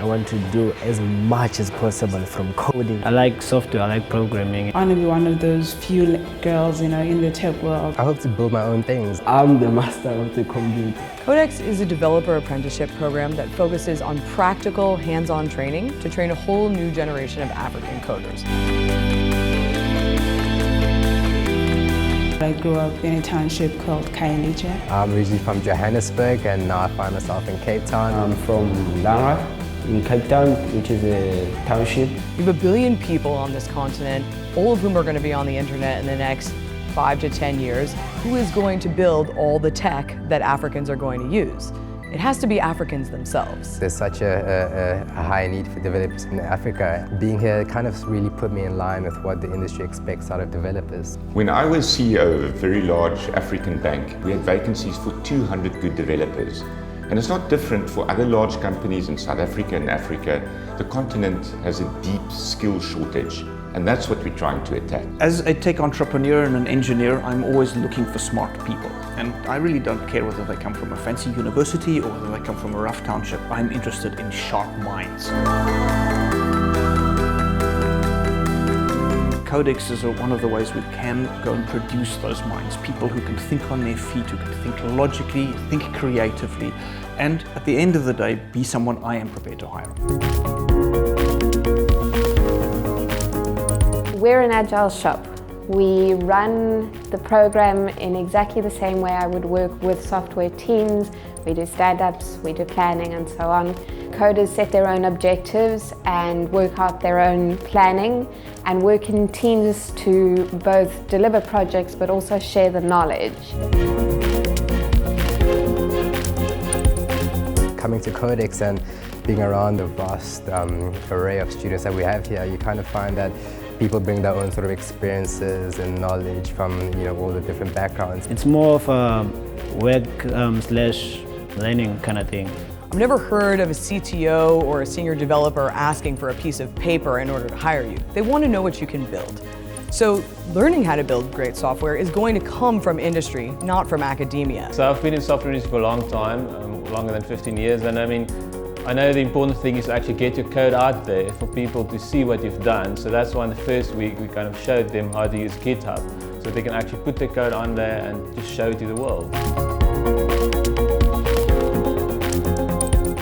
I want to do as much as possible from coding. I like software, I like programming. I want to be one of those few girls, in the tech world. I hope to build my own things. I'm the master of the computer. codeX is a developer apprenticeship program that focuses on practical, hands-on training to train a whole new generation of African coders. I grew up in a township called Kailicha. I'm originally from Johannesburg and now I find myself in Cape Town. I'm from Langa in Cape Town, which is a township. We have 1 billion people on this continent, all of whom are going to be on the internet in the next 5 to 10 years. Who is going to build all the tech that Africans are going to use? It has to be Africans themselves. There's such a high need for developers in Africa. Being here kind of really put me in line with what the industry expects out of developers. When I was CEO of a very large African bank, we had vacancies for 200 good developers. And it's not different for other large companies in South Africa and Africa. The continent has a deep skill shortage. And that's what we're trying to attack. As a tech entrepreneur and an engineer, I'm always looking for smart people. And I really don't care whether they come from a fancy university or whether they come from a rough township. I'm interested in sharp minds. codeX is one of the ways we can go and produce those minds. People who can think on their feet, who can think logically, think creatively, and at the end of the day, be someone I am prepared to hire. We're an agile shop. We run the program in exactly the same way I would work with software teams. We do stand-ups, we do planning and so on. Coders set their own objectives and work out their own planning and work in teams to both deliver projects but also share the knowledge. Coming to codeX and being around the vast array of students that we have here, you kind of find that people bring their own sort of experiences and knowledge from all the different backgrounds. It's more of a work slash learning kind of thing. I've never heard of a CTO or a senior developer asking for a piece of paper in order to hire you. They want to know what you can build. So learning how to build great software is going to come from industry, not from academia. So I've been in software industry for a long time, longer than 15 years, and I know the important thing is to actually get your code out there for people to see what you've done. So that's why in the first week we kind of showed them how to use GitHub so they can actually put their code on there and just show it to the world.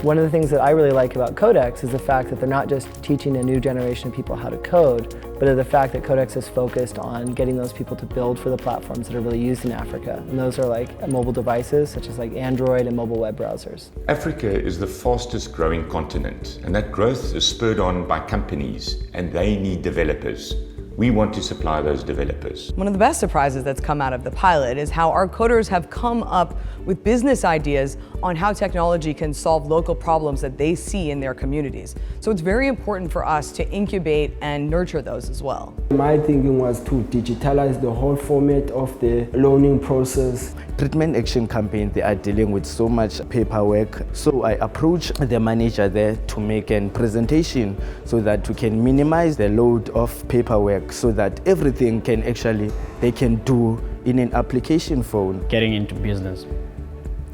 One of the things that I really like about codeX is the fact that they're not just teaching a new generation of people how to code, but the fact that codeX is focused on getting those people to build for the platforms that are really used in Africa. And those are like mobile devices, such as like Android and mobile web browsers. Africa is the fastest growing continent, and that growth is spurred on by companies, and they need developers. We want to supply those developers. One of the best surprises that's come out of the pilot is how our coders have come up with business ideas on how technology can solve local problems that they see in their communities. So it's very important for us to incubate and nurture those as well. My thinking was to digitalize the whole format of the learning process. Treatment action campaign, they are dealing with so much paperwork. So I approached the manager there to make a presentation so that we can minimize the load of paperwork so that everything they can do in an application phone. Getting into business,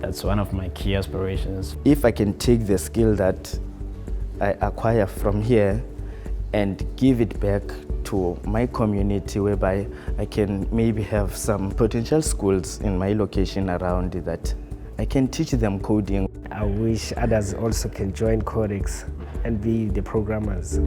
that's one of my key aspirations. If I can take the skill that I acquire from here and give it back to my community, whereby I can maybe have some potential schools in my location around that I can teach them coding. I wish others also can join codeX and be the programmers.